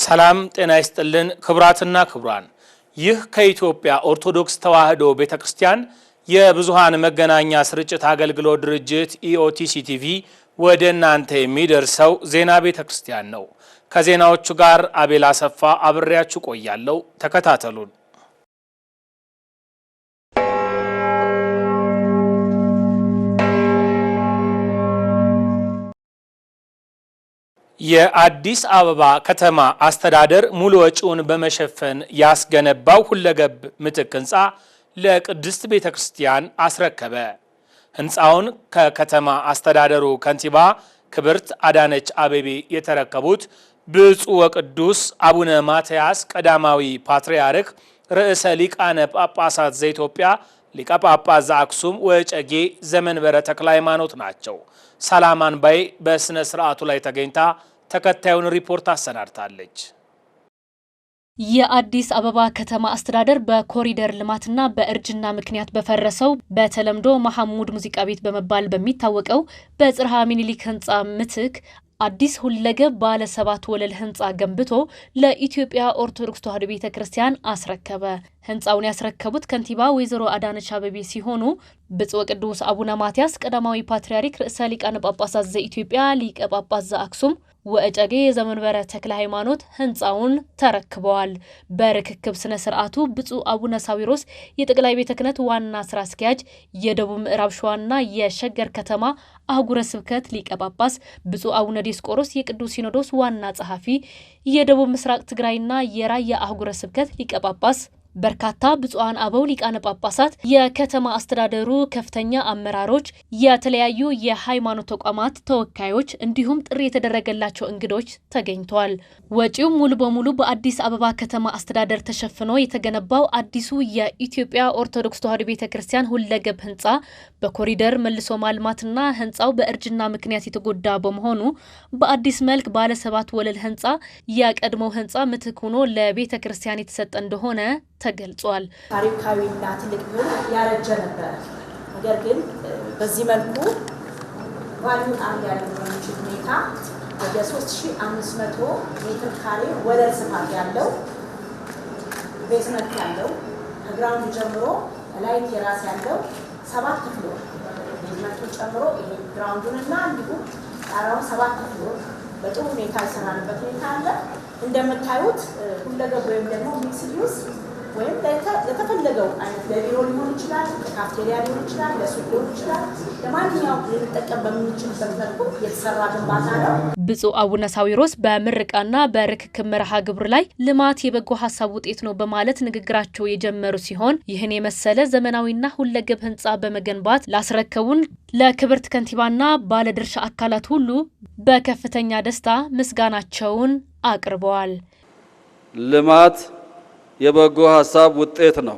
ሰላም ጤና ይስጥልን ክብራትና ክብራን ይህ ከኢትዮጵያ ኦርቶዶክስ ተዋሕዶ ቤተክርስቲያን የብዙሃን መገናኛ ስርጭት አገልግሎት ድርጅት ኢኦቲሲ ቲቪ ወደ እናንተ የሚደርሰው ዜና ቤተክርስቲያን ነው። ከዜናዎቹ ጋር አቤል አሰፋ አብሬያችሁ ቆያለሁ። ተከታተሉን። የአዲስ አበባ ከተማ አስተዳደር ሙሉ ወጪውን በመሸፈን ያስገነባው ሁለገብ ምትክ ህንፃ ለቅድስት ቤተክርስቲያን አስረከበ። ህንፃውን ከከተማ አስተዳደሩ ከንቲባ ክብርት አዳነች አቤቤ የተረከቡት ብፁዕ ወቅዱስ አቡነ ማትያስ ቀዳማዊ ፓትርያርክ ርዕሰ ሊቃነ ጳጳሳት ዘኢትዮጵያ ሊቀ ጳጳስ ዘአክሱም ወዕጨጌ ዘመንበረ ተክለ ሃይማኖት ናቸው። ሰላማን ባይ በስነ ስርዓቱ ላይ ተገኝታ ተከታዩን ሪፖርት አሰናድታለች። የአዲስ አበባ ከተማ አስተዳደር በኮሪደር ልማትና በእርጅና ምክንያት በፈረሰው በተለምዶ መሐሙድ ሙዚቃ ቤት በመባል በሚታወቀው በጽርሐ ሚኒሊክ ህንፃ ምትክ አዲስ ሁለገብ ባለ 7 ወለል ህንፃ ገንብቶ ለኢትዮጵያ ኦርቶዶክስ ተዋሕዶ ቤተክርስቲያን አስረከበ። ህንፃውን ያስረከቡት ከንቲባ ወይዘሮ አዳነች አቤቤ ሲሆኑ ብፁዕ ወቅዱስ አቡነ ማትያስ ቀዳማዊ ፓትርያርክ ርዕሰ ሊቃነ ጳጳሳት ዘኢትዮጵያ ሊቀ ጳጳስ ዘአክሱም ወዕጨጌ ዘመንበረ ተክለ ሃይማኖት ህንፃውን ተረክበዋል። በርክክብ ስነ ስርዓቱ ብፁዕ አቡነ ሳዊሮስ የጠቅላይ ቤተ ክህነት ዋና ስራ አስኪያጅ፣ የደቡብ ምዕራብ ሸዋና የሸገር ከተማ አህጉረ ስብከት ሊቀ ጳጳስ፣ ብፁዕ አቡነ ዲዮስቆሮስ የቅዱስ ሲኖዶስ ዋና ጸሐፊ፣ የደቡብ ምስራቅ ትግራይና የራያ አህጉረ ስብከት ሊቀ ጳጳስ፣ በርካታ ብፁዓን አበው ሊቃነ ጳጳሳት፣ የከተማ አስተዳደሩ ከፍተኛ አመራሮች፣ የተለያዩ የሃይማኖት ተቋማት ተወካዮች እንዲሁም ጥሪ የተደረገላቸው እንግዶች ተገኝተዋል። ወጪው ሙሉ በሙሉ በአዲስ አበባ ከተማ አስተዳደር ተሸፍኖ የተገነባው አዲሱ የኢትዮጵያ ኦርቶዶክስ ተዋሕዶ ቤተክርስቲያን ሁለገብ ህንፃ በኮሪደር መልሶ ማልማትና ህንፃው በእርጅና ምክንያት የተጎዳ በመሆኑ በአዲስ መልክ ባለ 7 ወለል ህንፃ የቀድሞው ህንፃ ምትክ ሆኖ ለቤተክርስቲያን የተሰጠ እንደሆነ ተገልጿል። ታሪካዊና ትልቅ ቢሆን ያረጀ ነበር። ነገር ግን በዚህ መልኩ ቫልዩ አንድ ያለው ሁኔታ ወደ 3500 ሜትር ካሬ ወለል ስፋት ያለው ቤዝመንት ያለው ከግራውንድ ጀምሮ ላይ ቴራስ ያለው 7 ፍሎር ቤዝመንቱን ጨምሮ ይሄ ግራውንዱንና እንዲሁም ጣራውን 7 ፍሎር በጥሩ ሁኔታ ይሰራልበት ሁኔታ አለ። እንደምታዩት ሁለገብ ወይም ደግሞ ሚክስድ ዩዝ ወይም ለተፈለገው አይነት ለቢሮ ሊሆን ይችላል፣ ለካፍቴሪያ ሊሆን ይችላል፣ ለሱቅ ሊሆን ይችላል፣ ለማንኛውም ልንጠቀም በምንችልበት መልኩ የተሰራ ግንባታ ነው። ብፁዕ አቡነ ሳዊሮስ በምረቃና በርክክብ መርሃ ግብር ላይ ልማት የበጎ ሀሳብ ውጤት ነው በማለት ንግግራቸው የጀመሩ ሲሆን ይህን የመሰለ ዘመናዊና ሁለገብ ህንፃ በመገንባት ላስረከቡን ለክብርት ከንቲባና ባለድርሻ አካላት ሁሉ በከፍተኛ ደስታ ምስጋናቸውን አቅርበዋል። ልማት የበጎ ሀሳብ ውጤት ነው።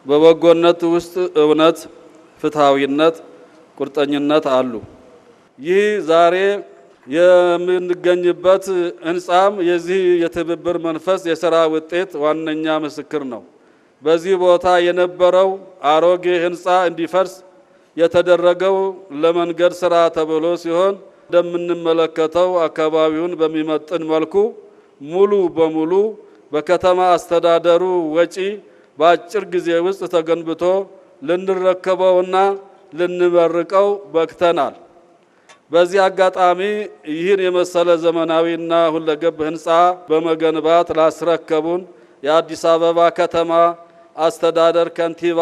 በበጎነት ውስጥ እውነት፣ ፍትሃዊነት፣ ቁርጠኝነት አሉ። ይህ ዛሬ የምንገኝበት ህንፃም የዚህ የትብብር መንፈስ የሥራ ውጤት ዋነኛ ምስክር ነው። በዚህ ቦታ የነበረው አሮጌ ህንፃ እንዲፈርስ የተደረገው ለመንገድ ስራ ተብሎ ሲሆን እንደምንመለከተው አካባቢውን በሚመጥን መልኩ ሙሉ በሙሉ በከተማ አስተዳደሩ ወጪ በአጭር ጊዜ ውስጥ ተገንብቶ ልንረከበውና ልንመርቀው በቅተናል። በዚህ አጋጣሚ ይህን የመሰለ ዘመናዊና ሁለገብ ህንፃ በመገንባት ላስረከቡን የአዲስ አበባ ከተማ አስተዳደር ከንቲባ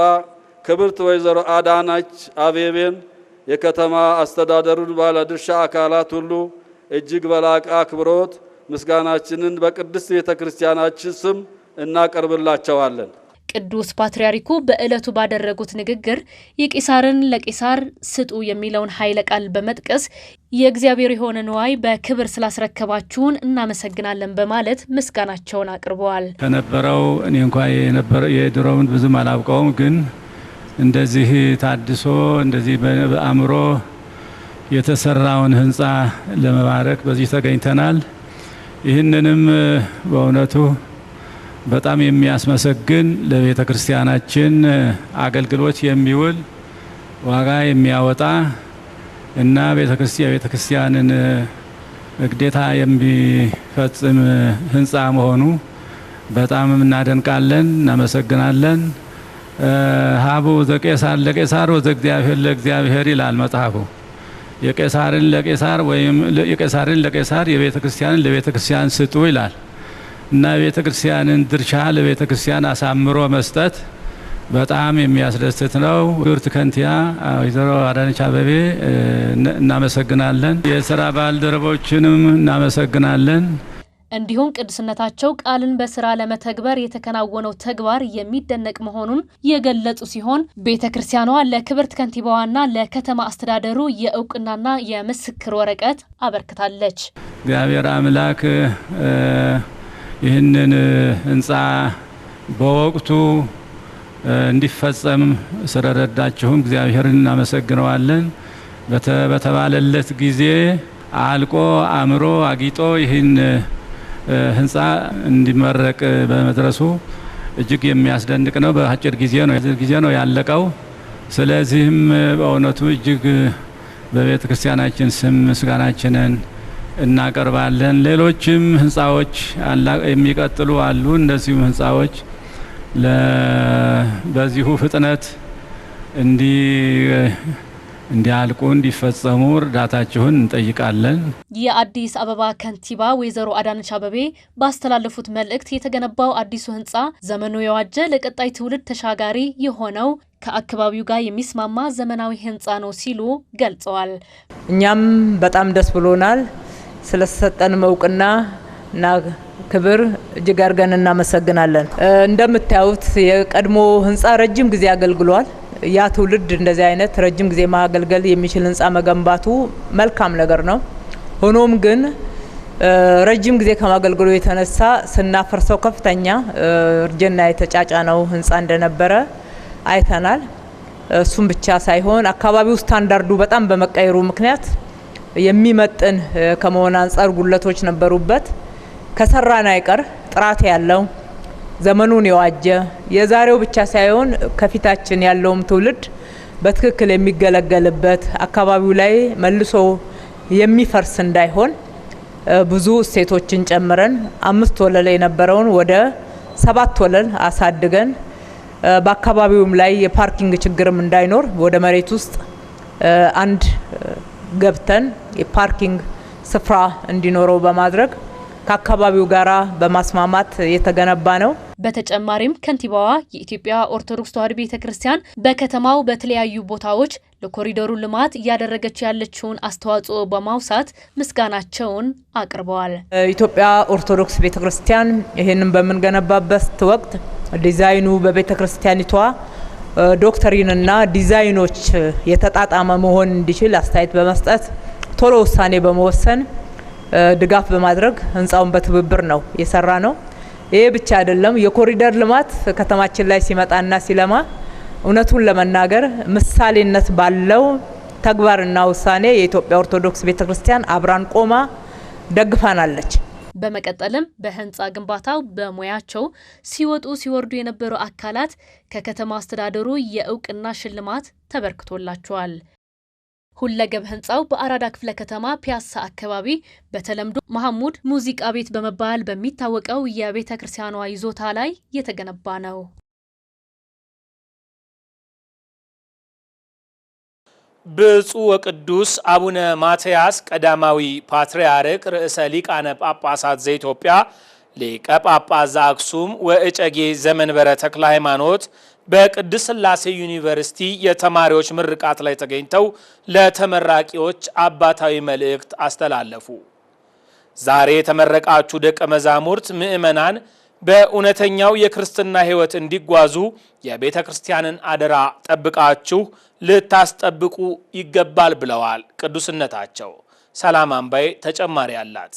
ክብርት ወይዘሮ አዳነች አቤቤን የከተማ አስተዳደሩን ባለድርሻ አካላት ሁሉ እጅግ በላቀ አክብሮት ምስጋናችንን በቅድስት ቤተክርስቲያናችን ስም እናቀርብላቸዋለን። ቅዱስ ፓትርያርኩ በዕለቱ ባደረጉት ንግግር የቄሳርን ለቄሳር ስጡ የሚለውን ኃይለ ቃል በመጥቀስ የእግዚአብሔር የሆነ ንዋይ በክብር ስላስረከባችሁን እናመሰግናለን በማለት ምስጋናቸውን አቅርበዋል። ከነበረው እኔ እንኳን የድሮውን ብዙም አላውቀውም፣ ግን እንደዚህ ታድሶ እንደዚህ በአእምሮ የተሰራውን ህንፃ ለመባረክ በዚህ ተገኝተናል። ይህንንም በእውነቱ በጣም የሚያስመሰግን ለቤተ ክርስቲያናችን አገልግሎት የሚውል ዋጋ የሚያወጣ እና ቤተ ክርስቲያንን ግዴታ የሚፈጽም ህንጻ መሆኑ በጣም እናደንቃለን፣ እናመሰግናለን። ሀቡ ዘቄሳር ለቄሳር ወዘእግዚአብሔር ለእግዚአብሔር ይላል መጽሐፉ። የቄሳርን ለቄሳር ወይም የቄሳርን ለቄሳር የቤተ ክርስቲያንን ለቤተ ክርስቲያን ስጡ ይላል እና የቤተ ክርስቲያንን ድርሻ ለቤተ ክርስቲያን አሳምሮ መስጠት በጣም የሚያስደስት ነው። ክብርት ከንቲባ ወይዘሮ አዳነች አቤቤ እናመሰግናለን። የስራ ባልደረቦችንም እናመሰግናለን። እንዲሁም ቅዱስነታቸው ቃልን በስራ ለመተግበር የተከናወነው ተግባር የሚደነቅ መሆኑን የገለጹ ሲሆን ቤተክርስቲያኗ ለክብርት ከንቲባዋና ለከተማ አስተዳደሩ የእውቅናና የምስክር ወረቀት አበርክታለች። እግዚአብሔር አምላክ ይህንን ህንጻ በወቅቱ እንዲፈጸም ስለረዳችሁም እግዚአብሔርን እናመሰግነዋለን። በተባለለት ጊዜ አልቆ አምሮ አጊጦ ይህን ህንጻ እንዲመረቅ በመድረሱ እጅግ የሚያስደንቅ ነው። በአጭር ጊዜ ነው ያለቀው። ስለዚህም በእውነቱ እጅግ በቤተ ክርስቲያናችን ስም ምስጋናችንን እናቀርባለን። ሌሎችም ህንጻዎች የሚቀጥሉ አሉ። እነዚህም ህንጻዎች በዚሁ ፍጥነት እንዲያልቁ እንዲፈጸሙ እርዳታችሁን እንጠይቃለን። የአዲስ አበባ ከንቲባ ወይዘሮ አዳነች አቤቤ ባስተላለፉት መልእክት የተገነባው አዲሱ ህንጻ ዘመኑ የዋጀ ለቀጣይ ትውልድ ተሻጋሪ የሆነው ከአካባቢው ጋር የሚስማማ ዘመናዊ ህንጻ ነው ሲሉ ገልጸዋል። እኛም በጣም ደስ ብሎናል። ስለተሰጠን እውቅና እና ክብር እጅግ አድርገን እናመሰግናለን። እንደምታዩት የቀድሞ ህንጻ ረጅም ጊዜ አገልግሏል። ያ ትውልድ እንደዚህ አይነት ረጅም ጊዜ ማገልገል የሚችል ህንጻ መገንባቱ መልካም ነገር ነው። ሆኖም ግን ረጅም ጊዜ ከማገልገሉ የተነሳ ስናፈርሰው ከፍተኛ እርጅና የተጫጫነው ህንጻ እንደነበረ አይተናል። እሱም ብቻ ሳይሆን አካባቢው ስታንዳርዱ በጣም በመቀየሩ ምክንያት የሚመጥን ከመሆን አንጻር ጉለቶች ነበሩበት። ከሰራን አይቀር ጥራት ያለው ዘመኑን የዋጀ የዛሬው ብቻ ሳይሆን ከፊታችን ያለውም ትውልድ በትክክል የሚገለገልበት አካባቢው ላይ መልሶ የሚፈርስ እንዳይሆን ብዙ እሴቶችን ጨምረን 5 ወለል የነበረውን ወደ 7 ወለል አሳድገን በአካባቢውም ላይ የፓርኪንግ ችግርም እንዳይኖር ወደ መሬት ውስጥ አንድ ገብተን የፓርኪንግ ስፍራ እንዲኖረው በማድረግ ከአካባቢው ጋራ በማስማማት የተገነባ ነው። በተጨማሪም ከንቲባዋ የኢትዮጵያ ኦርቶዶክስ ተዋሕዶ ቤተክርስቲያን በከተማው በተለያዩ ቦታዎች ለኮሪደሩ ልማት እያደረገች ያለችውን አስተዋጽኦ በማውሳት ምስጋናቸውን አቅርበዋል። ኢትዮጵያ ኦርቶዶክስ ቤተክርስቲያን ይህንን በምንገነባበት ወቅት ዲዛይኑ በቤተክርስቲያኒቷ ዶክትሪንና ዲዛይኖች የተጣጣመ መሆን እንዲችል አስተያየት በመስጠት ቶሎ ውሳኔ በመወሰን ድጋፍ በማድረግ ህንጻውን በትብብር ነው የሰራ ነው። ይሄ ብቻ አይደለም። የኮሪደር ልማት ከተማችን ላይ ሲመጣና ሲለማ እውነቱን ለመናገር ምሳሌነት ባለው ተግባርና ውሳኔ የኢትዮጵያ ኦርቶዶክስ ቤተክርስቲያን አብራን ቆማ ደግፋናለች። በመቀጠልም በህንጻ ግንባታው በሙያቸው ሲወጡ ሲወርዱ የነበሩ አካላት ከከተማ አስተዳደሩ የእውቅና ሽልማት ተበርክቶላቸዋል። ሁለገብ ህንጻው በአራዳ ክፍለ ከተማ ፒያሳ አካባቢ በተለምዶ መሐሙድ ሙዚቃ ቤት በመባል በሚታወቀው የቤተ ክርስቲያኗ ይዞታ ላይ የተገነባ ነው። ብፁዕ ወቅዱስ አቡነ ማትያስ ቀዳማዊ ፓትርያርክ ርዕሰ ሊቃነ ጳጳሳት ዘኢትዮጵያ ሊቀ ጳጳስ ዘአክሱም ወእጨጌ ዘመንበረ ተክለ ሃይማኖት በቅድስት ሥላሴ ዩኒቨርሲቲ የተማሪዎች ምርቃት ላይ ተገኝተው ለተመራቂዎች አባታዊ መልእክት አስተላለፉ። ዛሬ የተመረቃችሁ ደቀ መዛሙርት ምእመናን በእውነተኛው የክርስትና ሕይወት እንዲጓዙ የቤተ ክርስቲያንን አደራ ጠብቃችሁ ልታስጠብቁ ይገባል ብለዋል ቅዱስነታቸው። ሰላም አምባዬ ተጨማሪ አላት።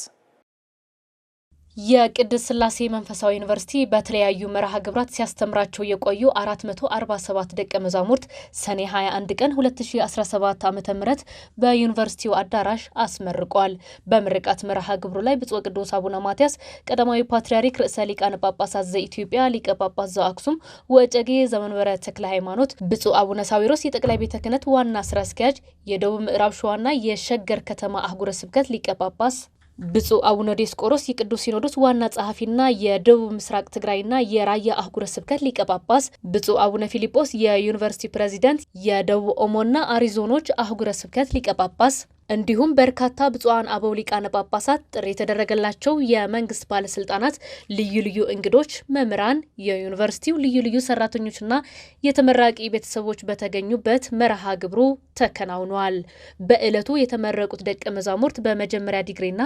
የቅድስት ሥላሴ መንፈሳዊ ዩኒቨርሲቲ በተለያዩ መርሃ ግብራት ሲያስተምራቸው የቆዩ 447 ደቀ መዛሙርት ሰኔ 21 ቀን 2017 ዓ.ም በዩኒቨርሲቲው አዳራሽ አስመርቋል። በምርቃት መርሃ ግብሩ ላይ ብፁዕ ወቅዱስ አቡነ ማትያስ ቀዳማዊ ፓትርያርክ ርዕሰ ሊቃነ ጳጳሳት ዘኢትዮጵያ ሊቀ ጳጳስ ዘአክሱም ወእጨጌ ዘመንበረ ተክለ ሃይማኖት፣ ብፁዕ አቡነ ሳዊሮስ የጠቅላይ ቤተ ክህነት ዋና ስራ አስኪያጅ፣ የደቡብ ምዕራብ ሸዋና የሸገር ከተማ አህጉረ ስብከት ሊቀ ጳጳስ ብፁዕ አቡነ ዲዮስቆሮስ የቅዱስ ሲኖዶስ ዋና ጸሐፊና የደቡብ ምስራቅ ትግራይና የራያ አህጉረ ስብከት ሊቀ ጳጳስ፣ ብፁዕ አቡነ ፊሊጶስ የዩኒቨርሲቲ ፕሬዚዳንት፣ የደቡብ ኦሞና አሪዞኖች አህጉረ ስብከት ሊቀ ጳጳስ እንዲሁም በርካታ ብፁዓን አበው ሊቃነ ጳጳሳት፣ ጥሪ የተደረገላቸው የመንግስት ባለስልጣናት፣ ልዩ ልዩ እንግዶች፣ መምህራን፣ የዩኒቨርሲቲው ልዩ ልዩ ሰራተኞችና የተመራቂ ቤተሰቦች በተገኙበት መርሃ ግብሩ ተከናውኗል። በዕለቱ የተመረቁት ደቀ መዛሙርት በመጀመሪያ ዲግሪና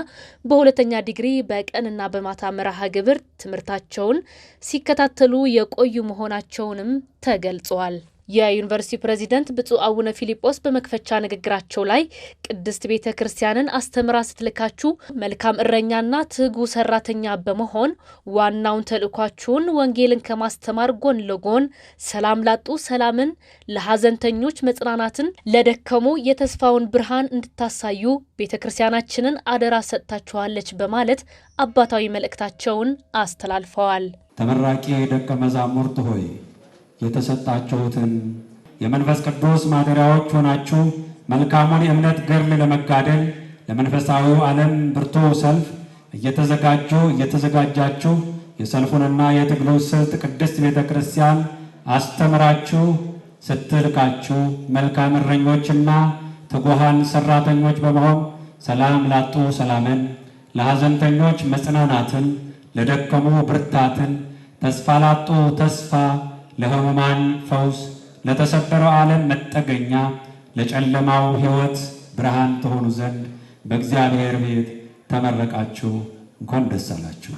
በሁለተኛ ዲግሪ በቀንና በማታ መርሃ ግብር ትምህርታቸውን ሲከታተሉ የቆዩ መሆናቸውንም ተገልጿል። የዩኒቨርሲቲ ፕሬዚዳንት ብፁዕ አቡነ ፊሊጶስ በመክፈቻ ንግግራቸው ላይ ቅድስት ቤተ ክርስቲያንን አስተምራ ስትልካችሁ መልካም እረኛና ትጉ ሰራተኛ በመሆን ዋናውን ተልእኳችሁን ወንጌልን ከማስተማር ጎን ለጎን ሰላም ላጡ ሰላምን፣ ለሐዘንተኞች መጽናናትን፣ ለደከሙ የተስፋውን ብርሃን እንድታሳዩ ቤተ ክርስቲያናችንን አደራ ሰጥታችኋለች በማለት አባታዊ መልእክታቸውን አስተላልፈዋል። ተመራቂ ደቀ መዛሙርት ሆይ የተሰጣችሁትን የመንፈስ ቅዱስ ማደሪያዎች ሆናችሁ መልካሙን የእምነት ገድል ለመጋደል ለመንፈሳዊው ዓለም ብርቱ ሰልፍ እየተዘጋጃችሁ የሰልፉንና የትግሉን ስልት ቅድስት ቤተ ክርስቲያን አስተምራችሁ ስትልካችሁ መልካም እረኞችና ትጉሃን ሰራተኞች በመሆን ሰላም ላጡ ሰላምን፣ ለሐዘንተኞች መጽናናትን፣ ለደከሙ ብርታትን፣ ተስፋ ላጡ ተስፋ፣ ለሕሙማን ፈውስ፣ ለተሰበረው ዓለም መጠገኛ፣ ለጨለማው ሕይወት ብርሃን ትሆኑ ዘንድ በእግዚአብሔር ቤት ተመረቃችሁ። እንኳን ደስ አላችሁ።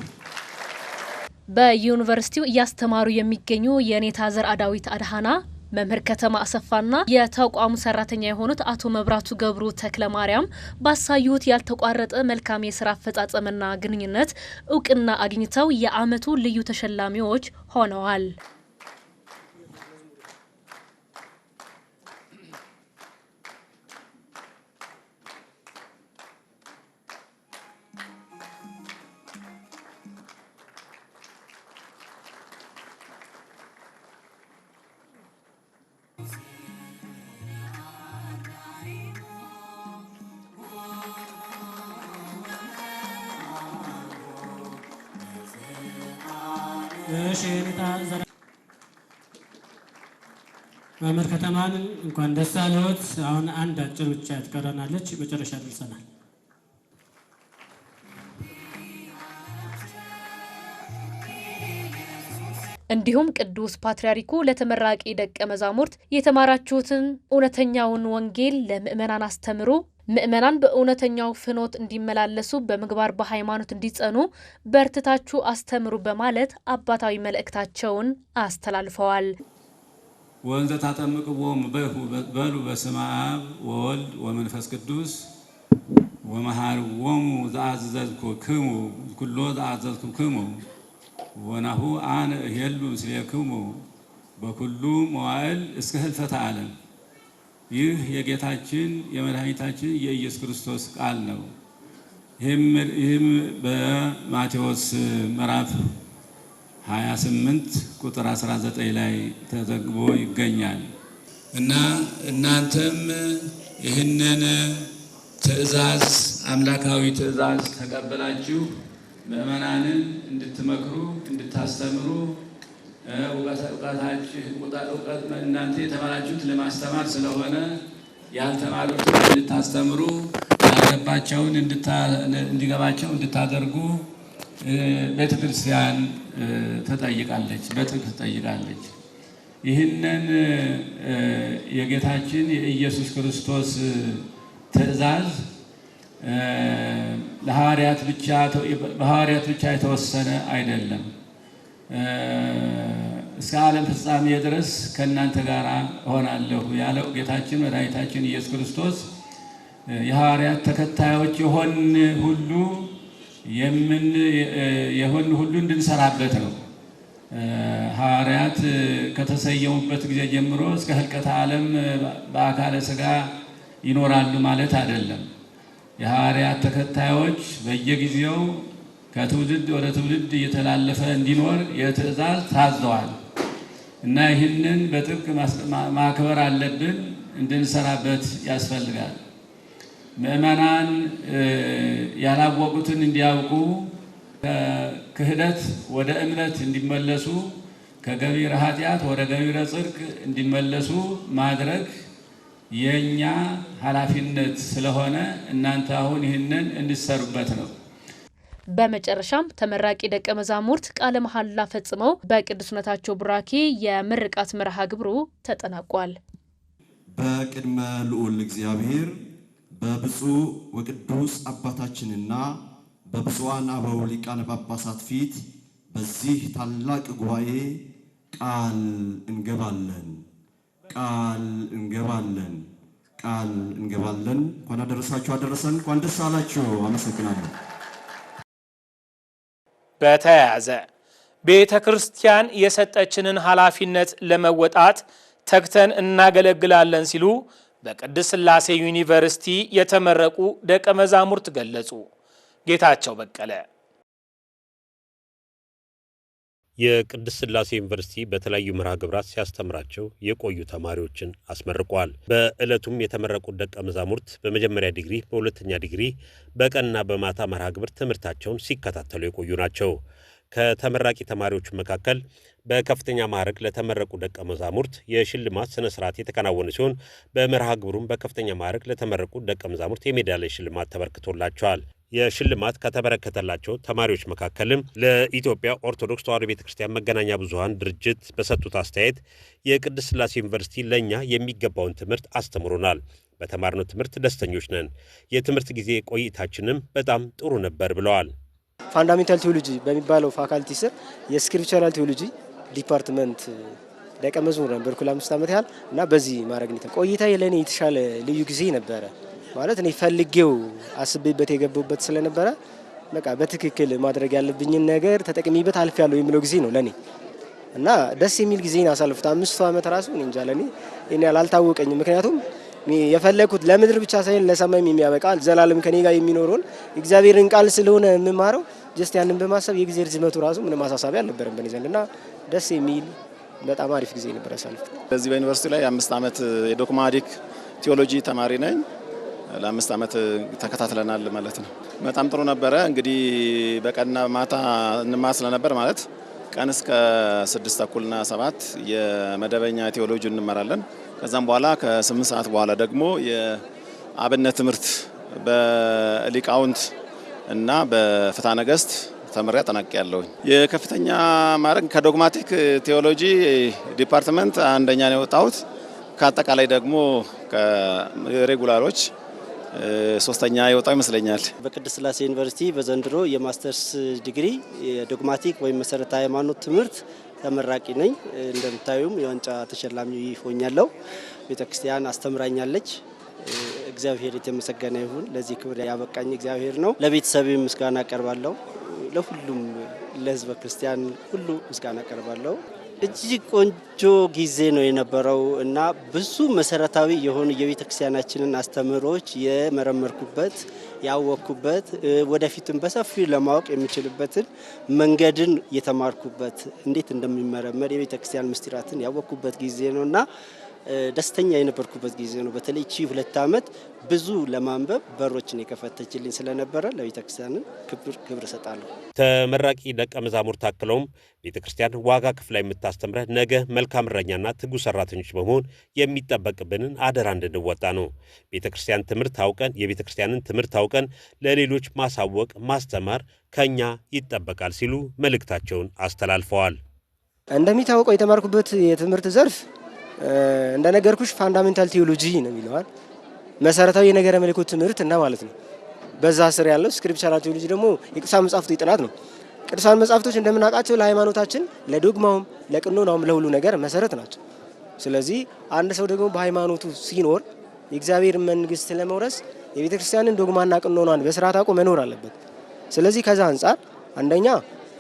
በዩኒቨርሲቲው እያስተማሩ የሚገኙ የኔታ ዘርአዳዊት አድሃና፣ መምህር ከተማ አሰፋና የተቋሙ ሰራተኛ የሆኑት አቶ መብራቱ ገብሩ ተክለ ማርያም ባሳዩት ያልተቋረጠ መልካም የስራ አፈጻጸምና ግንኙነት እውቅና አግኝተው የዓመቱ ልዩ ተሸላሚዎች ሆነዋል። መምህር ከተማን እንኳን ደስ አለዎት። አሁን አንድ አጭር ብቻ ትቀረናለች፣ መጨረሻ ደርሰናል። እንዲሁም ቅዱስ ፓትርያርኩ ለተመራቂ ደቀ መዛሙርት የተማራችሁትን እውነተኛውን ወንጌል ለምእመናን አስተምሩ፣ ምእመናን በእውነተኛው ፍኖት እንዲመላለሱ በምግባር በሃይማኖት እንዲጸኑ በርትታችሁ አስተምሩ በማለት አባታዊ መልእክታቸውን አስተላልፈዋል። ወንዘ ታጠምቅዎሙ በሉ በስመ አብ ወወልድ ወመንፈስ ቅዱስ ወመሃርዎሙ ዘአዘዝኩክሙ ኩሎ ዘአዘዝኩክሙ ወናሁ አነ እሄሉ ምስሌክሙ በኩሉ መዋዕል እስከ ህልፈተ ዓለም። ይህ የጌታችን የመድኃኒታችን የኢየሱስ ክርስቶስ ቃል ነው። ይህም በማቴዎስ ምዕራፍ 28 ቁጥር 19 ላይ ተዘግቦ ይገኛል እና እናንተም ይህንን ትእዛዝ አምላካዊ ትእዛዝ ተቀበላችሁ ምእመናንን እንድትመክሩ እንድታስተምሩ እውቀት እናንተ የተማራችሁት ለማስተማር ስለሆነ ያልተማሩትን እንድታስተምሩ ያልገባቸውን እንዲገባቸው እንድታደርጉ ቤተ ክርስቲያን ተጠይቃለች፣ በጥብቅ ተጠይቃለች። ይህንን የጌታችን የኢየሱስ ክርስቶስ ትእዛዝ በሐዋርያት ብቻ የተወሰነ አይደለም። እስከ ዓለም ፍጻሜ ድረስ ከእናንተ ጋር እሆናለሁ ያለው ጌታችን መድኃኒታችን ኢየሱስ ክርስቶስ የሐዋርያት ተከታዮች የሆን ሁሉ እንድንሰራበት ነው። ሐዋርያት ከተሰየሙበት ጊዜ ጀምሮ እስከ ህልቀተ ዓለም በአካለ ሥጋ ይኖራሉ ማለት አይደለም። የሐዋርያት ተከታዮች በየጊዜው ከትውልድ ወደ ትውልድ እየተላለፈ እንዲኖር የትእዛዝ ታዘዋል እና ይህንን በጥብቅ ማክበር አለብን፣ እንድንሰራበት ያስፈልጋል። ምእመናን ያላወቁትን እንዲያውቁ ከክህደት ወደ እምነት እንዲመለሱ ከገቢረ ኃጢአት ወደ ገቢረ ጽድቅ እንዲመለሱ ማድረግ የኛ ኃላፊነት ስለሆነ እናንተ አሁን ይህንን እንድትሰሩበት ነው። በመጨረሻም ተመራቂ ደቀ መዛሙርት ቃለ መሐላ ፈጽመው በቅዱስነታቸው ቡራኬ የምርቃት መርሃ ግብሩ ተጠናቋል። በቅድመ ልዑል እግዚአብሔር በብፁዕ ወቅዱስ አባታችንና በብፁዓን አበው ሊቃነ ጳጳሳት ፊት በዚህ ታላቅ ጉባኤ ቃል እንገባለን። እንኳን አደረሳችሁ አደረሰን። እንኳን ደስ አላችሁ። አመሰግናለሁ። በተያያዘ ቤተ ክርስቲያን የሰጠችንን ኃላፊነት ለመወጣት ተግተን እናገለግላለን ሲሉ በቅድስት ሥላሴ ዩኒቨርሲቲ የተመረቁ ደቀ መዛሙርት ገለጹ። ጌታቸው በቀለ የቅድስት ሥላሴ ዩኒቨርሲቲ በተለያዩ መርሃ ግብራት ሲያስተምራቸው የቆዩ ተማሪዎችን አስመርቋል። በዕለቱም የተመረቁት ደቀ መዛሙርት በመጀመሪያ ዲግሪ፣ በሁለተኛ ዲግሪ በቀንና በማታ መርሃ ግብር ትምህርታቸውን ሲከታተሉ የቆዩ ናቸው። ከተመራቂ ተማሪዎቹ መካከል በከፍተኛ ማዕረግ ለተመረቁ ደቀ መዛሙርት የሽልማት ስነ ስርዓት የተከናወነ ሲሆን በመርሃ ግብሩም በከፍተኛ ማዕረግ ለተመረቁ ደቀ መዛሙርት የሜዳሊያ ሽልማት ተበርክቶላቸዋል። የሽልማት ከተበረከተላቸው ተማሪዎች መካከልም ለኢትዮጵያ ኦርቶዶክስ ተዋሕዶ ቤተክርስቲያን መገናኛ ብዙሃን ድርጅት በሰጡት አስተያየት የቅድስት ሥላሴ ዩኒቨርሲቲ ለኛ የሚገባውን ትምህርት አስተምሮናል። በተማርነው ትምህርት ደስተኞች ነን። የትምህርት ጊዜ ቆይታችንም በጣም ጥሩ ነበር ብለዋል። ፋንዳሜንታል ቴዎሎጂ በሚባለው ፋካልቲ ስር የስክሪፕቸራል ቴዎሎጂ ዲፓርትመንት ደቀ መዝሙር ነበርኩ ለ5 ዓመት ያህል እና በዚህ ማድረግ ነው ቆይታ ለኔ የተሻለ ልዩ ጊዜ ነበረ። ማለት እኔ ፈልጌው አስቤበት የገባሁበት ስለነበረ በቃ በትክክል ማድረግ ያለብኝን ነገር ተጠቅሜበት አልፌያለሁ የሚለው ጊዜ ነው ለኔ እና ደስ የሚል ጊዜ ነው ያሳለፍኩት። 5 ዓመት ራሱ እኔ እንጃ ለኔ እኔ አልታወቀኝም። ምክንያቱም የፈለኩት ለምድር ብቻ ሳይሆን ለሰማይም የሚያበቃ ዘላለም ከኔ ጋር የሚኖረውን እግዚአብሔርን ቃል ስለሆነ የምማረው ጀስት ያንን በማሰብ የጊዜ ርዝመቱ ራሱ ምንም ማሳሰቢያ አልነበረም በኔ ዘንድና ደስ የሚል በጣም አሪፍ ጊዜ ነበር ያሳለፍኩት። በዚህ በዩኒቨርሲቲ ላይ 5 ዓመት የዶግማቲክ ቴዎሎጂ ተማሪ ነኝ። ለ5 ዓመት ተከታትለናል ማለት ነው። በጣም ጥሩ ነበረ። እንግዲህ በቀንና ማታ እንማር ስለነበር ማለት ቀን እስከ 6:30ና 7 የመደበኛ ቴዎሎጂ እንመራለን። ከዛም በኋላ ከ8 ሰዓት በኋላ ደግሞ የአብነት ትምህርት በሊቃውንት እና በፍትሐ ነገሥት ተምሬ አጠናቅቄያለሁ። የከፍተኛ ማዕረግ ከዶግማቲክ ቴዎሎጂ ዲፓርትመንት አንደኛ ነው የወጣሁት። ከአጠቃላይ ደግሞ ከሬጉላሮች 3ኛ የወጣው ይመስለኛል። በቅድስት ሥላሴ ዩኒቨርሲቲ በዘንድሮ የማስተርስ ዲግሪ የዶግማቲክ ወይም መሰረታዊ ሃይማኖት ትምህርት ተመራቂ ነኝ። እንደምታዩም የዋንጫ ተሸላሚ ሆኛለሁ። ቤተክርስቲያን አስተምራኛለች። እግዚአብሔር የተመሰገነ ይሁን። ለዚህ ክብር ያበቃኝ እግዚአብሔር ነው። ለቤተሰቤ ምስጋና አቀርባለሁ። ለሁሉም ለሕዝበ ክርስቲያን ሁሉ ምስጋና አቀርባለሁ። እጅግ ቆንጆ ጊዜ ነው የነበረው እና ብዙ መሰረታዊ የሆኑ የቤተክርስቲያናችንን አስተምህሮች የመረመርኩበት ያወቅኩበት ወደፊትም በሰፊው ለማወቅ የሚችልበትን መንገድን የተማርኩበት እንዴት እንደሚመረመር የቤተክርስቲያን ምስጢራትን ያወቅኩበት ጊዜ ነውና ደስተኛ የነበርኩበት ጊዜ ነው። በተለይ 2 ዓመት ብዙ ለማንበብ በሮችን የከፈተችልኝ ስለነበረ ለቤተክርስቲያን ክብር እሰጣለሁ። ተመራቂ ደቀ መዛሙርት አክለውም ቤተክርስቲያን ዋጋ ክፍላ የምታስተምረ ነገ መልካም እረኛና ትጉ ሰራተኞች በመሆን የሚጠበቅብንን አደራ እንድንወጣ ነው። ቤተክርስቲያን ትምህርት አውቀን የቤተክርስቲያንን ትምህርት አውቀን ለሌሎች ማሳወቅ ማስተማር ከኛ ይጠበቃል ሲሉ መልእክታቸውን አስተላልፈዋል። እንደሚታወቀው የተማርኩበት የትምህርት ዘርፍ እንደነገርኩሽ ፋንዳሜንታል ቴዎሎጂ ነው የሚለዋል መሰረታዊ የነገረ መለኮት ትምህርት እና ማለት ነው። በዛ ስር ያለው ስክሪፕቸራል ቴዎሎጂ ደግሞ የቅዱሳን መጻሕፍት ጥናት ነው። ቅዱሳን መጻሕፍቶች እንደምናውቃቸው ለሃይማኖታችን፣ ለዶግማውም፣ ለቅኖናውም ለሁሉ ነገር መሰረት ናቸው። ስለዚህ አንድ ሰው ደግሞ በሃይማኖቱ ሲኖር የእግዚአብሔር መንግስት ለመውረስ የቤተክርስቲያንን ዶግማና ቅኖናን በስርዓት አውቆ መኖር አለበት። ስለዚህ ከዛ አንጻር አንደኛ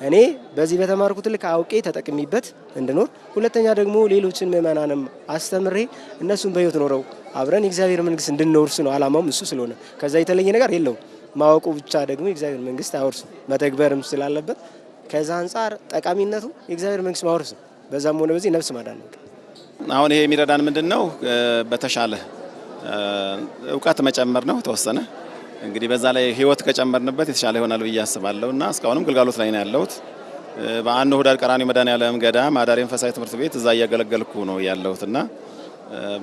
እኔ በዚህ በተማርኩት ልክ አውቄ ተጠቅሚበት እንድኖር፣ ሁለተኛ ደግሞ ሌሎችን ምእመናንም አስተምሬ እነሱን በህይወት ኖረው አብረን የእግዚአብሔር መንግስት እንድንወርስ ነው አላማውም እሱ ስለሆነ ከዛ የተለየ ነገር የለውም። ማወቁ ብቻ ደግሞ የእግዚአብሔር መንግስት አይወርስም፣ መተግበርም ስላለበት ከዛ አንጻር ጠቃሚነቱ የእግዚአብሔር መንግስት ማወርስ ነው። በዛም ሆነ በዚህ ነፍስ ማዳን ነው። አሁን ይሄ የሚረዳን ምንድነው? በተሻለ እውቀት መጨመር ነው ተወሰነ። እንግዲህ በዛ ላይ ህይወት ከጨመርንበት የተሻለ ይሆናል ብዬ አስባለሁና እስካሁንም ግልጋሎት ላይ ነው ያለሁት። በአንድ ሁዳር ቀራኒ መድኃኔዓለም ገዳም አዳሪ መንፈሳዊ ትምህርት ቤት እዛ እያገለገልኩ ነው ያለሁትና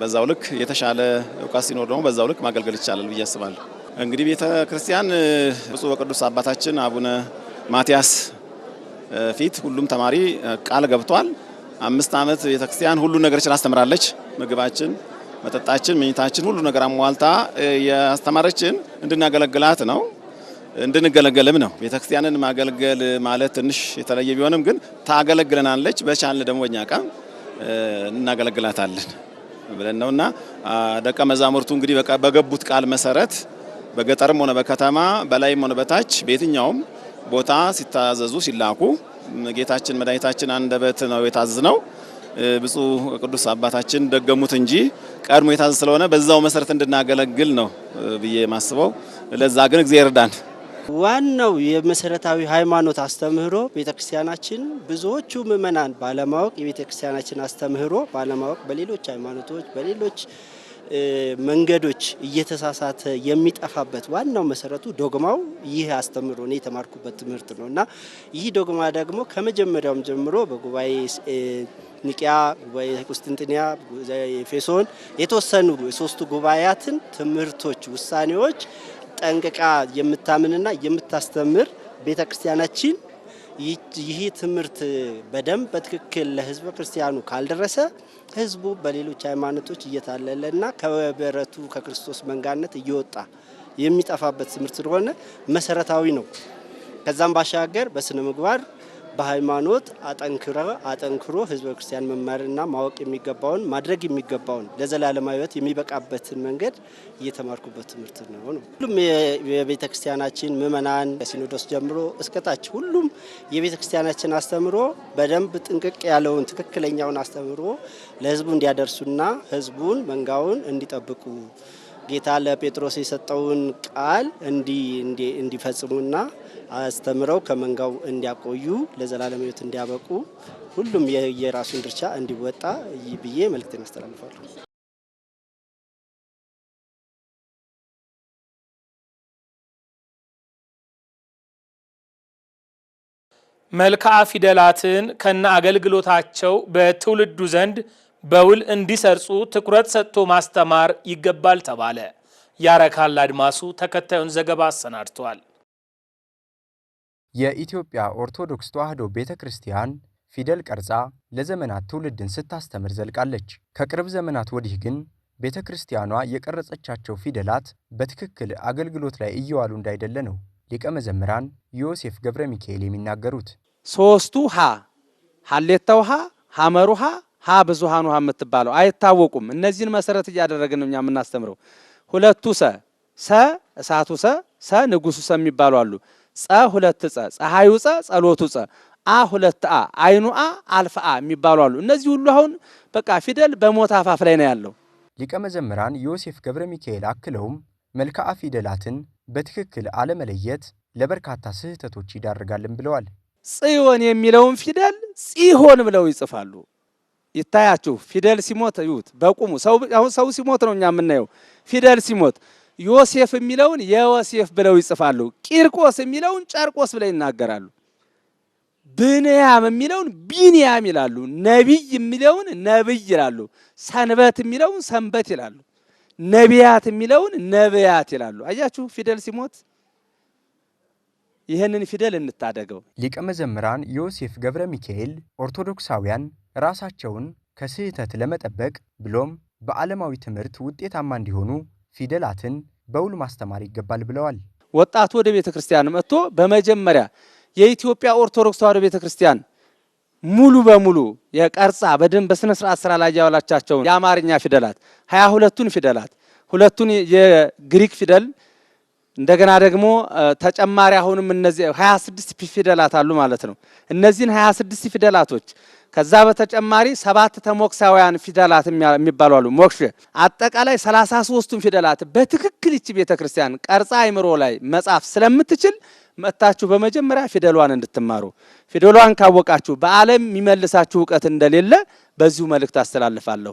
በዛው ልክ የተሻለ እውቀት ሲኖር ደግሞ በዛው ልክ ማገልገል ይቻላል ብዬ አስባለሁ። እንግዲህ ቤተ ክርስቲያን ብፁዕ ወቅዱስ አባታችን አቡነ ማቲያስ ፊት ሁሉም ተማሪ ቃል ገብቷል። 5 ዓመት ቤተ ክርስቲያን ሁሉ ነገር አስተምራለች። ምግባችን፣ መጠጣችን፣ መኝታችን ሁሉ ነገር አሟልታ ያስተማረችን እንድናገለግላት ነው እንድንገለገልም ነው። ቤተ ክርስቲያንን ማገልገል ማለት ትንሽ የተለየ ቢሆንም ግን ታገለግለናለች። በቻልን ደግሞ እኛ ቀን እናገለግላታለን ብለን ነውና ደቀ መዛሙርቱ እንግዲህ በገቡት ቃል መሰረት በገጠርም ሆነ በከተማ በላይም ሆነ በታች በየትኛውም ቦታ ሲታዘዙ ሲላኩ ጌታችን መድኃኒታችን አንደበት ነው የታዘዝነው። ብፁዕ ቅዱስ አባታችን ደገሙት እንጂ ቀድሞ የታዘዝ ስለሆነ በዛው መሰረት እንድናገለግል ነው ብዬ ማስበው። ለዛ ግን እግዚአብሔር ይርዳን። ዋናው የመሰረታዊ ሃይማኖት አስተምህሮ ቤተክርስቲያናችን ብዙዎቹ ምእመናን ባለማወቅ የቤተክርስቲያናችን አስተምህሮ ባለማወቅ በሌሎች ሃይማኖቶች በሌሎች መንገዶች እየተሳሳተ የሚጠፋበት ዋናው መሰረቱ ዶግማው ይህ አስተምህሮ ነው የተማርኩበት ትምህርት ነውና ይህ ዶግማ ደግሞ ከመጀመሪያውም ጀምሮ በጉባኤ ኒቂያ፣ ጉባኤ ቁስጥንጥንያ፣ ኤፌሶን የተወሰኑ የሶስቱ ጉባኤያትን ትምህርቶች ውሳኔዎች ጠንቅቃ የምታምንና የምታስተምር ቤተክርስቲያናችን ይህ ትምህርት በደንብ በትክክል ለህዝበ ክርስቲያኑ ካልደረሰ ህዝቡ በሌሎች ሃይማኖቶች እየታለለና ከበረቱ ከክርስቶስ መንጋነት እየወጣ የሚጠፋበት ትምህርት ስለሆነ መሰረታዊ ነው። ከዛም ባሻገር በስነ ምግባር በሃይማኖት አጠንክሮ ህዝበ ክርስቲያን መማርና ማወቅ የሚገባውን ማድረግ የሚገባውን ለዘላለማዊ ህይወት የሚበቃበትን መንገድ እየተማርኩበት ትምህርት ነው። ሁሉም የቤተክርስቲያናችን ምእመናን ከሲኖዶስ ጀምሮ እስከታች ሁሉም የቤተክርስቲያናችን አስተምሮ በደንብ ጥንቅቅ ያለውን ትክክለኛውን አስተምሮ ለህዝቡ እንዲያደርሱና ህዝቡን መንጋውን እንዲጠብቁ ጌታ ለጴጥሮስ የሰጠውን ቃል እንዲፈጽሙና አስተምረው ከመንጋው እንዲያቆዩ ለዘላለም ህይወት እንዲያበቁ ሁሉም የራሱን ድርሻ እንዲወጣ ብዬ መልእክቴን አስተላልፋለሁ። መልክዓ ፊደላትን ከነ አገልግሎታቸው በትውልዱ ዘንድ በውል እንዲሰርጹ ትኩረት ሰጥቶ ማስተማር ይገባል ተባለ። ያረካል አድማሱ ተከታዩን ዘገባ አሰናድቷል። የኢትዮጵያ ኦርቶዶክስ ተዋሕዶ ቤተክርስቲያን ፊደል ቀርጻ ለዘመናት ትውልድን ስታስተምር ዘልቃለች። ከቅርብ ዘመናት ወዲህ ግን ቤተክርስቲያኗ የቀረጸቻቸው ፊደላት በትክክል አገልግሎት ላይ እየዋሉ እንዳይደለ ነው ሊቀ መዘምራን ዮሴፍ ገብረ ሚካኤል የሚናገሩት። ሶስቱ ሀሌታው ሐመሩ ሀ ብዙሃኑ የምትባለው አይታወቁም። እነዚህን መሰረት እያደረግን ነው እኛ የምናስተምረው። ሁለቱ ሰ እሳቱ ሰ ንጉሱ የሚባሉ አሉ። ጸ ሁለት ፀሐዩ ጸሎቱ አ ሁለት አይኑ አልፋ የሚባሉ አሉ። እነዚህ ሁሉ አሁን በቃ ፊደል በሞት አፋፍ ላይ ነው ያለው። ሊቀ መዘምራን ዮሴፍ ገብረ ሚካኤል አክለውም መልክዓ ፊደላትን በትክክል አለመለየት ለበርካታ ስህተቶች ይዳርጋልን ብለዋል። ጽዮን የሚለውን ፊደል ጽሆን ብለው ይጽፋሉ። ይታያችሁ ፊደል ሲሞት ይዩት በቁሙ ሰው ሲሞት ነው እኛ የምናየው። ፊደል ሲሞት ዮሴፍ የሚለውን የዮሴፍ ብለው ይጽፋሉ። ቂርቆስ የሚለውን ጨርቆስ ብለው ይናገራሉ። ብንያም የሚለውን ቢንያም ይላሉ። ነቢይ የሚለውን ነብይ ይላሉ። ሰንበት የሚለውን ሰንበት ይላሉ። ነቢያት የሚለውን ነቢያት ይላሉ። አያችሁ ፊደል ሲሞት። ይህንን ፊደል እንታደገው። ሊቀ መዘምራን ዮሴፍ ገብረ ሚካኤል ኦርቶዶክሳውያን ራሳቸውን ከስህተት ለመጠበቅ ብሎም በዓለማዊ ትምህርት ውጤታማ እንዲሆኑ ፊደላትን በውል ማስተማር ይገባል ብለዋል። ወጣቱ ወደ ቤተክርስቲያን መጥቶ በመጀመሪያ የኢትዮጵያ ኦርቶዶክስ ተዋሕዶ ቤተክርስቲያን ሙሉ በሙሉ የቀርጻ በደንብ በስነ ስርዓት ስራ ላይ ያዋላቻቸው የአማርኛ ፊደላት 22ቱን ፊደላት ሁለቱን የግሪክ ፊደል እንደገና ደግሞ ተጨማሪ አሁንም እነዚህ 26 ፊደላት አሉ ማለት ነው። እነዚህን 26 ፊደላቶች ከዛ በተጨማሪ 7 ተሞክሳውያን ፊደላት የሚባሉ አሉ። ሞክሼ አጠቃላይ 33ቱን ፊደላት በትክክል እቺ ቤተክርስቲያን ቀርጻ አይምሮ ላይ መጻፍ ስለምትችል መጣችሁ በመጀመሪያ ፊደሏን እንድትማሩ። ፊደሏን ካወቃችሁ በዓለም የሚመልሳችሁ ዕውቀት እንደሌለ በዚሁ መልእክት አስተላልፋለሁ።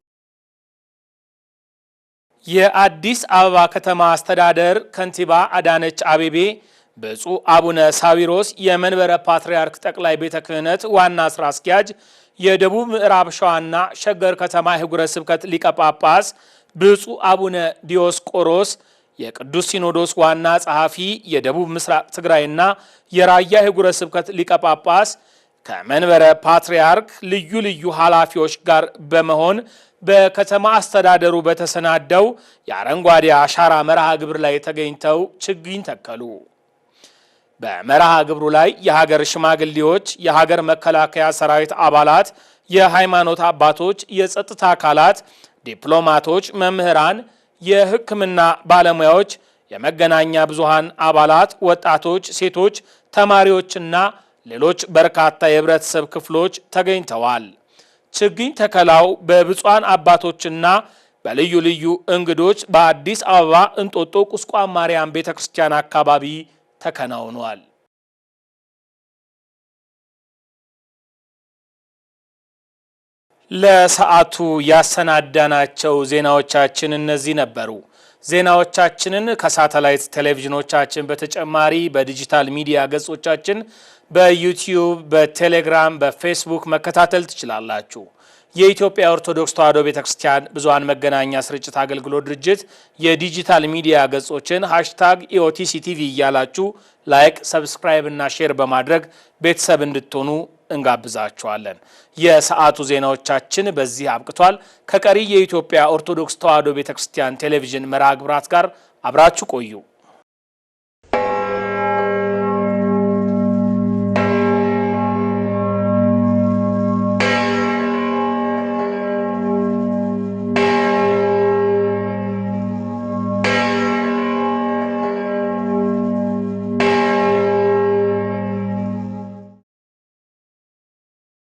የአዲስ አበባ ከተማ አስተዳደር ከንቲባ አዳነች አቤቤ ብፁዕ አቡነ ሳዊሮስ የመንበረ ፓትርያርክ ጠቅላይ ቤተ ክህነት ዋና ስራ አስኪያጅ፣ የደቡብ ምዕራብ ሸዋና ሸገር ከተማ አህጉረ ስብከት ሊቀ ጳጳስ ብፁዕ አቡነ ዲዮስቆሮስ የቅዱስ ሲኖዶስ ዋና ጸሐፊ፣ የደቡብ ምስራቅ ትግራይና የራያ አህጉረ ስብከት ሊቀ ጳጳስ ከመንበረ ፓትርያርክ ልዩ ልዩ ኃላፊዎች ጋር በመሆን በከተማ አስተዳደሩ በተሰናደው የአረንጓዴ አሻራ መርሃ ግብር ላይ ተገኝተው ችግኝ ተከሉ። በመርሃ ግብሩ ላይ የሀገር ሽማግሌዎች፣ የሀገር መከላከያ ሰራዊት አባላት፣ የሃይማኖት አባቶች፣ የጸጥታ አካላት፣ ዲፕሎማቶች፣ መምህራን፣ የሕክምና ባለሙያዎች፣ የመገናኛ ብዙሃን አባላት፣ ወጣቶች፣ ሴቶች፣ ተማሪዎችና ሌሎች በርካታ የህብረተሰብ ክፍሎች ተገኝተዋል። ችግኝ ተከላው በብፁዓን አባቶችና በልዩ ልዩ እንግዶች በአዲስ አበባ እንጦጦ ቁስቋም ማርያም ቤተክርስቲያን አካባቢ ተከናውኗል። ለሰዓቱ ያሰናዳናቸው ዜናዎቻችን እነዚህ ነበሩ። ዜናዎቻችንን ከሳተላይት ቴሌቪዥኖቻችን በተጨማሪ በዲጂታል ሚዲያ ገጾቻችን በዩቲዩብ፣ በቴሌግራም፣ በፌስቡክ መከታተል ትችላላችሁ። የኢትዮጵያ ኦርቶዶክስ ተዋሕዶ ቤተክርስቲያን ብዙሃን መገናኛ ስርጭት አገልግሎት ድርጅት የዲጂታል ሚዲያ ገጾችን #ኢኦቲሲቲቪ እያላችሁ ላይክ፣ ሰብስክራይብ እና ሼር በማድረግ ቤተሰብ እንድትሆኑ እንጋብዛችኋለን። የሰዓቱ ዜናዎቻችን በዚህ አብቅቷል። ከቀሪ የኢትዮጵያ ኦርቶዶክስ ተዋሕዶ ቤተክርስቲያን ቴሌቪዥን መርሃ ግብራት ጋር አብራችሁ ቆዩ።